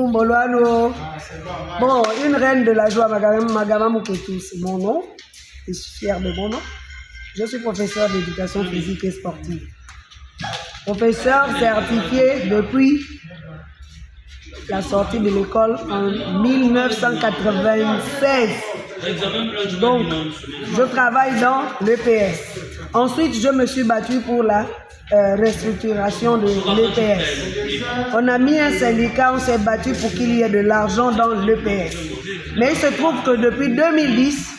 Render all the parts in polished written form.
Mboloano. Bon, une reine de la joie, Magama Muketu, c'est mon nom. Je suis fière de mon nom. Je suis professeur d'éducation physique et sportive. Professeur certifié depuis la sortie de l'école en 1996. Donc, je travaille dans l'EPS. Ensuite, je me suis battue pour la restructuration de l'EPS. On a mis un syndicat, on s'est battu pour qu'il y ait de l'argent dans l'EPS. Mais il se trouve que depuis 2010,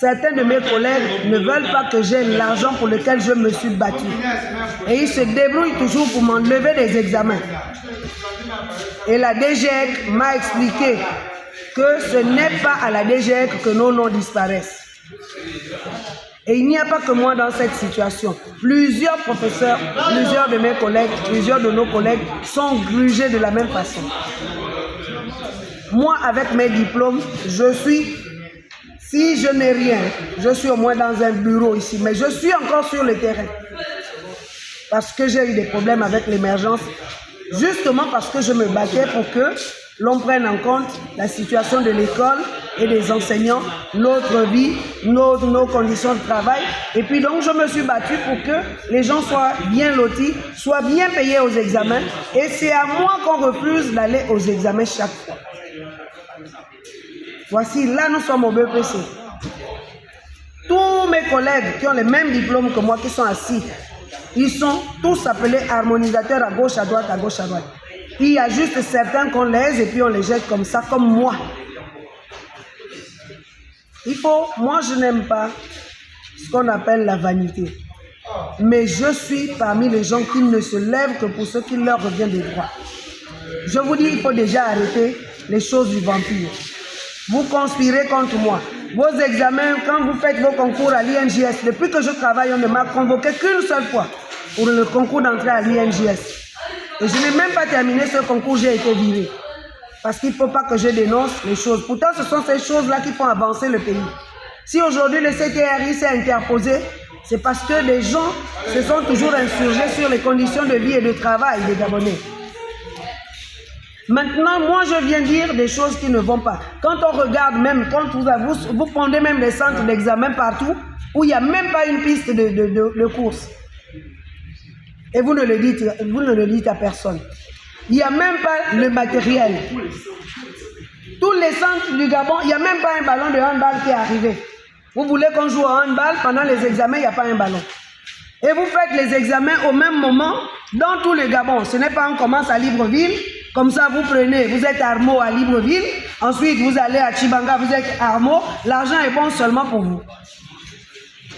certains de mes collègues ne veulent pas que j'ai l'argent pour lequel je me suis battu. Et ils se débrouillent toujours pour m'enlever des examens. Et la DGEC m'a expliqué que ce n'est pas à la DGEC que nos noms disparaissent. Et il n'y a pas que moi dans cette situation. Plusieurs professeurs, plusieurs de mes collègues, plusieurs de nos collègues sont grugés de la même façon. Moi, avec mes diplômes, je suis, si je n'ai rien, je suis au moins dans un bureau ici, mais je suis encore sur le terrain. Parce que j'ai eu des problèmes avec l'émergence, justement parce que je me battais pour que l'on prenne en compte la situation de l'école et des enseignants, notre vie, nos conditions de travail. Et puis donc, je me suis battue pour que les gens soient bien lotis, soient bien payés aux examens. Et c'est à moi qu'on refuse d'aller aux examens chaque fois. Voici, là nous sommes au BPC. Tous mes collègues qui ont les mêmes diplômes que moi, qui sont assis, ils sont tous appelés harmonisateurs à gauche, à droite, à gauche, à droite. Il y a juste certains qu'on laisse et puis on les jette comme ça, comme moi. Moi je n'aime pas ce qu'on appelle la vanité. Mais je suis parmi les gens qui ne se lèvent que pour ce qui leur revient de droit. Je vous dis, il faut déjà arrêter les choses du vampire. Vous conspirez contre moi. Vos examens, quand vous faites vos concours à l'INJS, depuis que je travaille, on ne m'a convoqué qu'une seule fois pour le concours d'entrée à l'INJS. Et je n'ai même pas terminé ce concours, j'ai été viré. Parce qu'il ne faut pas que je dénonce les choses. Pourtant, ce sont ces choses-là qui font avancer le pays. Si aujourd'hui le CTRI s'est interposé, c'est parce que les gens se sont toujours insurgés sur les conditions de vie et de travail des Gabonais. Maintenant, moi, je viens dire des choses qui ne vont pas. Quand on regarde même, quand vous prenez même des centres d'examen partout, où il n'y a même pas une piste de course. Et vous ne le dites à personne. Il n'y a même pas le matériel. Tous les centres du Gabon, il n'y a même pas un ballon de handball qui est arrivé. Vous voulez qu'on joue au handball, pendant les examens, il n'y a pas un ballon. Et vous faites les examens au même moment dans tout le Gabon. Ce n'est pas on commence à Libreville, comme ça vous prenez, vous êtes Armo à Libreville, ensuite vous allez à Chibanga, vous êtes Armo, l'argent est bon seulement pour vous.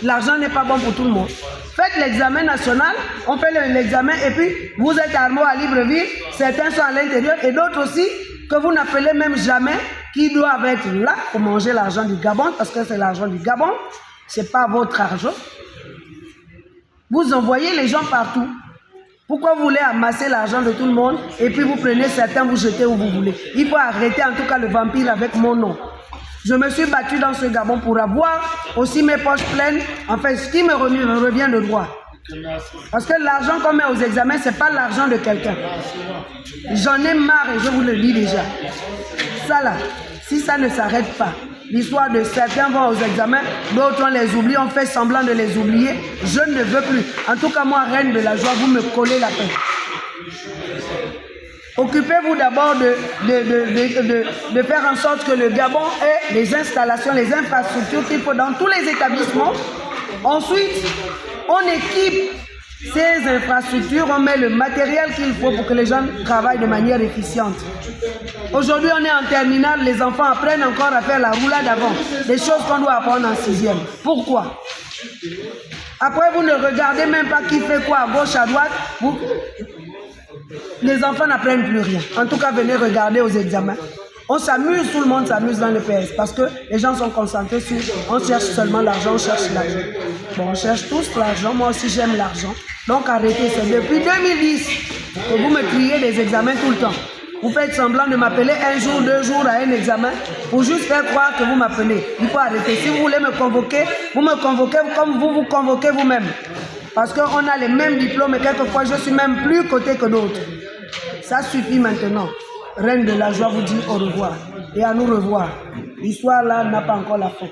L'argent n'est pas bon pour tout le monde. Faites l'examen national, on fait l'examen et puis vous êtes Armo à Libreville, certains sont à l'intérieur et d'autres aussi que vous n'appelez même jamais, qui doivent être là pour manger l'argent du Gabon, parce que c'est l'argent du Gabon, ce n'est pas votre argent. Vous envoyez les gens partout. Pourquoi vous voulez amasser l'argent de tout le monde et puis vous prenez certains, vous jetez où vous voulez? Il faut arrêter en tout cas le vampire avec mon nom. Je me suis battu dans ce Gabon pour avoir aussi mes poches pleines, enfin ce qui me revient de droit. Parce que l'argent qu'on met aux examens, ce n'est pas l'argent de quelqu'un. J'en ai marre et je vous le dis déjà. Ça là, si ça ne s'arrête pas, l'histoire de certains vont aux examens, d'autres on les oublie, on fait semblant de les oublier. Je ne veux plus. En tout cas, moi, reine de la joie, vous me collez la paix. Occupez-vous d'abord de faire en sorte que le Gabon ait les installations, les infrastructures qu'il faut dans tous les établissements. Ensuite, on équipe ces infrastructures, on met le matériel qu'il faut pour que les gens travaillent de manière efficiente. Aujourd'hui, on est en terminale, les enfants apprennent encore à faire la roulade avant, des choses qu'on doit apprendre en 6e. Pourquoi? Après, vous ne regardez même pas qui fait quoi à gauche, à droite. Les enfants n'apprennent plus rien. En tout cas, venez regarder aux examens. On s'amuse, tout le monde s'amuse dans le PS parce que les gens sont concentrés sur, on cherche seulement l'argent, on cherche l'argent. Bon, on cherche tous l'argent, moi aussi j'aime l'argent. Donc arrêtez, c'est depuis 2010 que vous me criez des examens tout le temps. Vous faites semblant de m'appeler un jour, 2 jours à un examen pour juste faire croire que vous m'appelez. Il faut arrêter. Si vous voulez me convoquer, vous me convoquez comme vous vous convoquez vous-même. Parce qu'on a les mêmes diplômes et quelquefois je suis même plus coté que d'autres. Ça suffit maintenant. Reine de la joie vous dit au revoir et à nous revoir. L'histoire là n'a pas encore la fin.